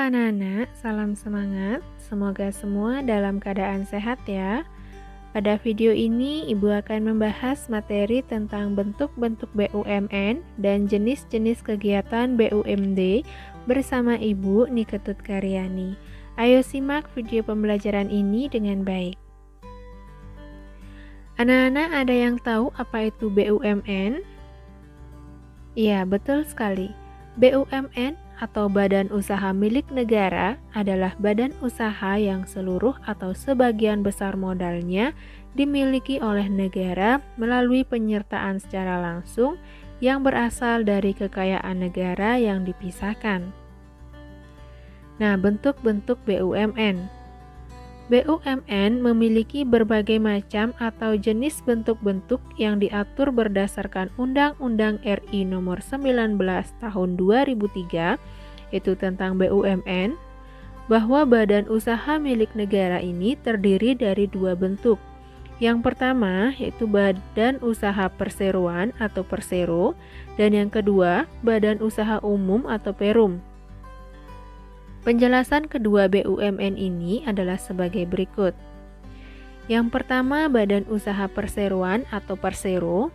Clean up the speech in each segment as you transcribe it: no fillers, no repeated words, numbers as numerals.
anak-anak, salam semangat. Semoga semua dalam keadaan sehat ya. Pada video ini, Ibu akan membahas materi tentang bentuk-bentuk BUMN dan jenis-jenis kegiatan BUMD bersama Ibu Niketut Karyani. Ayo simak video pembelajaran ini dengan baik. Anak-anak, ada yang tahu apa itu BUMN? Iya, betul sekali. BUMN atau Badan Usaha Milik Negara adalah badan usaha yang seluruh atau sebagian besar modalnya dimiliki oleh negara melalui penyertaan secara langsung yang berasal dari kekayaan negara yang dipisahkan. Nah, bentuk-bentuk BUMN. BUMN memiliki berbagai macam atau jenis bentuk-bentuk yang diatur berdasarkan Undang-Undang RI Nomor 19 Tahun 2003, yaitu tentang BUMN, bahwa badan usaha milik negara ini terdiri dari dua bentuk. Yang pertama yaitu Badan Usaha Perseroan atau Persero, dan yang kedua Badan Usaha Umum atau Perum. Penjelasan kedua BUMN ini adalah sebagai berikut. Yang pertama, Badan Usaha Perseroan atau Persero.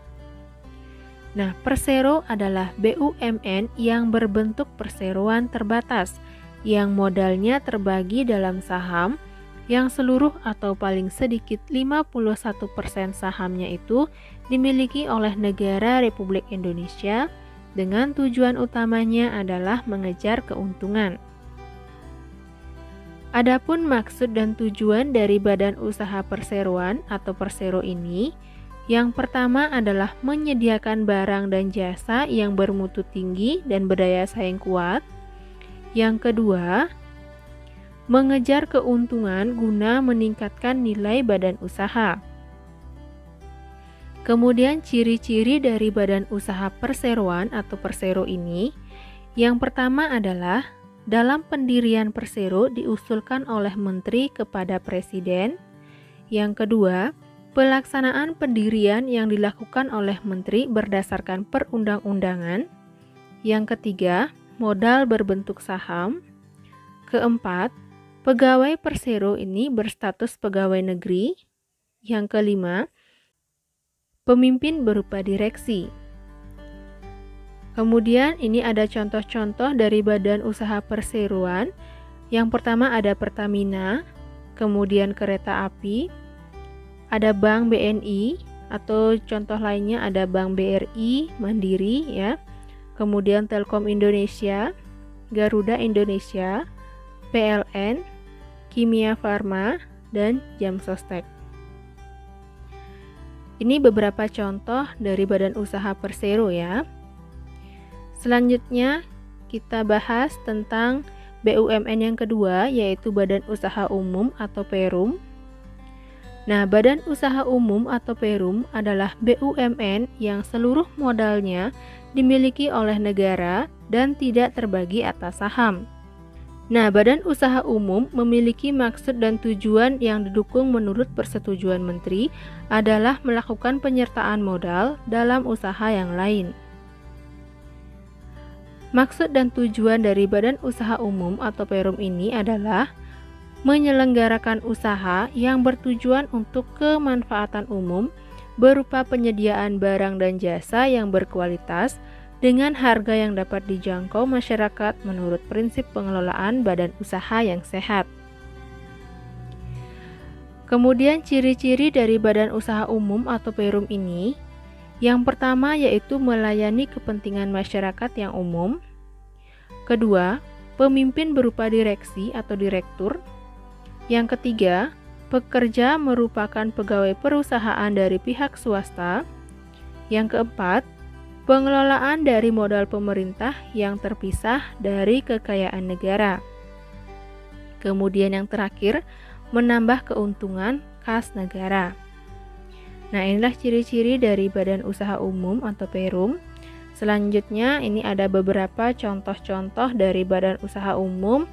Nah, Persero adalah BUMN yang berbentuk perseroan terbatas, yang modalnya terbagi dalam saham, yang seluruh atau paling sedikit 51% sahamnya itu dimiliki oleh negara Republik Indonesia, dengan tujuan utamanya adalah mengejar keuntungan. Adapun maksud dan tujuan dari Badan Usaha Perseroan atau Persero ini, yang pertama adalah menyediakan barang dan jasa yang bermutu tinggi dan berdaya saing kuat. Yang kedua, mengejar keuntungan guna meningkatkan nilai badan usaha. Kemudian ciri-ciri dari Badan Usaha Perseroan atau Persero ini, yang pertama adalah dalam pendirian Persero diusulkan oleh Menteri kepada Presiden. Yang kedua, pelaksanaan pendirian yang dilakukan oleh Menteri berdasarkan perundang-undangan. Yang ketiga, modal berbentuk saham. Keempat, pegawai Persero ini berstatus pegawai negeri. Yang kelima, pemimpin berupa direksi. Kemudian ini ada contoh-contoh dari badan usaha perseroan. Yang pertama ada Pertamina, kemudian kereta api, ada Bank BNI, atau contoh lainnya ada Bank BRI, Mandiri ya. Kemudian Telkom Indonesia, Garuda Indonesia, PLN, Kimia Farma, dan Jamsostek. Ini beberapa contoh dari badan usaha Persero ya. Selanjutnya kita bahas tentang BUMN yang kedua, yaitu Badan Usaha Umum atau Perum. Nah, Badan Usaha Umum atau Perum adalah BUMN yang seluruh modalnya dimiliki oleh negara dan tidak terbagi atas saham. Nah, Badan Usaha Umum memiliki maksud dan tujuan yang didukung menurut persetujuan Menteri adalah melakukan penyertaan modal dalam usaha yang lain. Maksud dan tujuan dari Badan Usaha Umum atau Perum ini adalah menyelenggarakan usaha yang bertujuan untuk kemanfaatan umum berupa penyediaan barang dan jasa yang berkualitas dengan harga yang dapat dijangkau masyarakat menurut prinsip pengelolaan badan usaha yang sehat. Kemudian ciri-ciri dari Badan Usaha Umum atau Perum ini, yang pertama yaitu melayani kepentingan masyarakat yang umum. Kedua, pemimpin berupa direksi atau direktur. Yang ketiga, pekerja merupakan pegawai perusahaan dari pihak swasta. Yang keempat, pengelolaan dari modal pemerintah yang terpisah dari kekayaan negara. Kemudian yang terakhir, menambah keuntungan kas negara. Nah, inilah ciri-ciri dari Badan Usaha Umum atau Perum. Selanjutnya, ini ada beberapa contoh-contoh dari Badan Usaha Umum.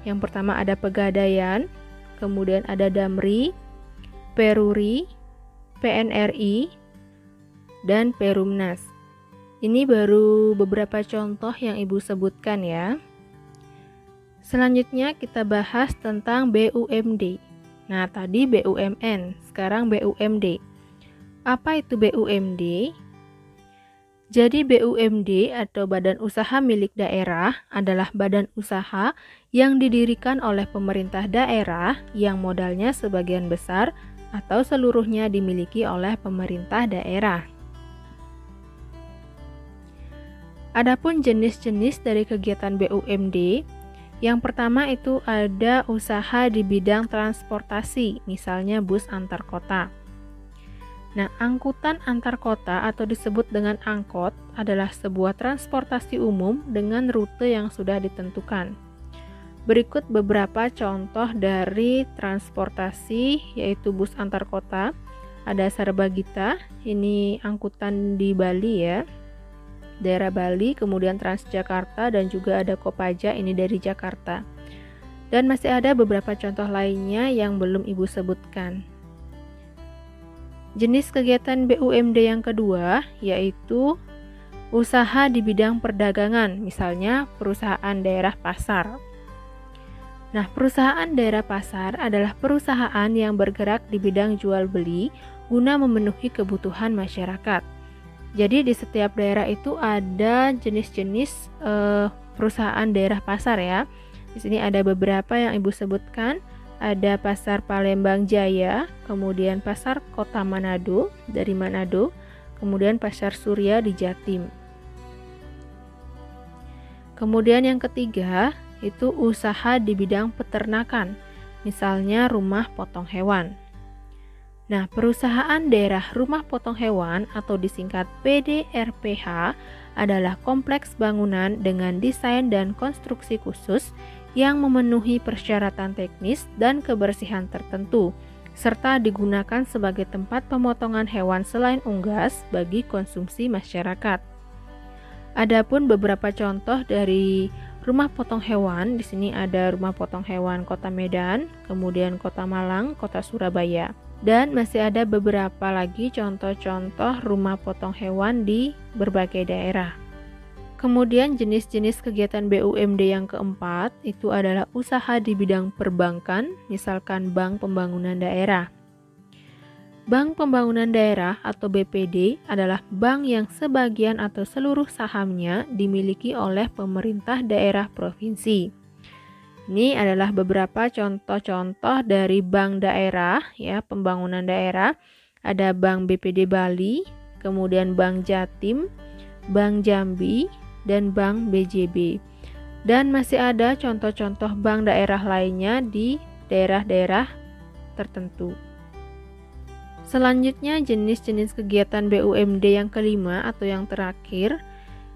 Yang pertama ada Pegadaian, kemudian ada Damri, Peruri, PNRI, dan Perumnas. Ini baru beberapa contoh yang Ibu sebutkan ya. Selanjutnya kita bahas tentang BUMD. Nah, tadi BUMN, sekarang BUMD. Apa itu BUMD? Jadi BUMD atau Badan Usaha Milik Daerah adalah badan usaha yang didirikan oleh pemerintah daerah yang modalnya sebagian besar atau seluruhnya dimiliki oleh pemerintah daerah. Adapun jenis-jenis dari kegiatan BUMD, yang pertama itu ada usaha di bidang transportasi, misalnya bus antar kota. Nah, angkutan antar kota atau disebut dengan angkot adalah sebuah transportasi umum dengan rute yang sudah ditentukan. Berikut beberapa contoh dari transportasi, yaitu bus antar kota. Ada Sarbagita, ini angkutan di Bali ya, daerah Bali, kemudian Transjakarta, dan juga ada Kopaja, ini dari Jakarta. Dan masih ada beberapa contoh lainnya yang belum Ibu sebutkan. Jenis kegiatan BUMD yang kedua yaitu usaha di bidang perdagangan, misalnya perusahaan daerah pasar. Nah, perusahaan daerah pasar adalah perusahaan yang bergerak di bidang jual beli guna memenuhi kebutuhan masyarakat. Jadi di setiap daerah itu ada jenis-jenis perusahaan daerah pasar ya. Di sini ada beberapa yang Ibu sebutkan. Ada Pasar Palembang Jaya, kemudian Pasar Kota Manado dari Manado, kemudian Pasar Surya di Jatim. Kemudian yang ketiga itu usaha di bidang peternakan, misalnya rumah potong hewan. Nah, perusahaan daerah rumah potong hewan atau disingkat PDRPH adalah kompleks bangunan dengan desain dan konstruksi khusus yang memenuhi persyaratan teknis dan kebersihan tertentu, serta digunakan sebagai tempat pemotongan hewan selain unggas bagi konsumsi masyarakat. Adapun beberapa contoh dari rumah potong hewan, di sini ada rumah potong hewan Kota Medan, kemudian Kota Malang, Kota Surabaya. Dan masih ada beberapa lagi contoh-contoh rumah potong hewan di berbagai daerah. Kemudian jenis-jenis kegiatan BUMD yang keempat itu adalah usaha di bidang perbankan, misalkan Bank Pembangunan Daerah. Bank Pembangunan Daerah atau BPD adalah bank yang sebagian atau seluruh sahamnya dimiliki oleh pemerintah daerah provinsi. Ini adalah beberapa contoh-contoh dari bank daerah ya, pembangunan daerah. Ada Bank BPD Bali, kemudian Bank Jatim, Bank Jambi, dan Bank BJB. Dan masih ada contoh-contoh bank daerah lainnya di daerah-daerah tertentu. Selanjutnya jenis-jenis kegiatan BUMD yang kelima atau yang terakhir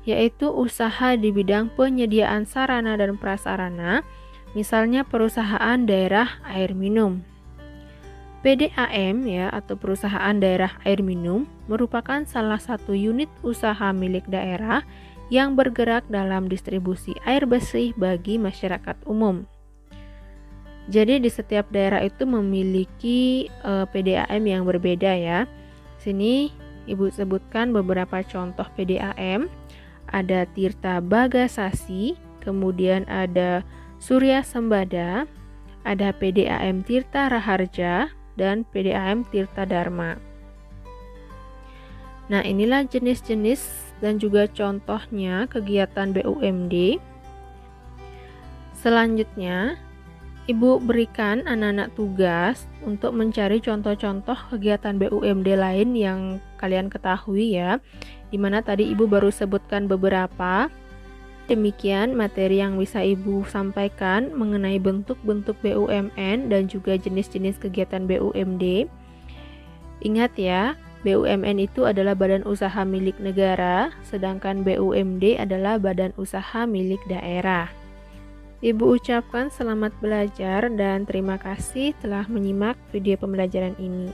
yaitu usaha di bidang penyediaan sarana dan prasarana, misalnya perusahaan daerah air minum. PDAM ya atau perusahaan daerah air minum merupakan salah satu unit usaha milik daerah yang bergerak dalam distribusi air bersih bagi masyarakat umum. Jadi di setiap daerah itu memiliki PDAM yang berbeda ya. Sini Ibu sebutkan beberapa contoh PDAM. Ada Tirta Bagasasi, kemudian ada Surya Sembada, ada PDAM Tirta Raharja, dan PDAM Tirta Dharma. Nah, inilah jenis-jenis dan juga contohnya kegiatan BUMD. Selanjutnya, Ibu berikan anak-anak tugas untuk mencari contoh-contoh kegiatan BUMD lain yang kalian ketahui ya, dimana tadi Ibu baru sebutkan beberapa. Demikian materi yang bisa Ibu sampaikan mengenai bentuk-bentuk BUMN dan juga jenis-jenis kegiatan BUMD. Ingat ya, BUMN itu adalah badan usaha milik negara, sedangkan BUMD adalah badan usaha milik daerah. Ibu ucapkan selamat belajar dan terima kasih telah menyimak video pembelajaran ini.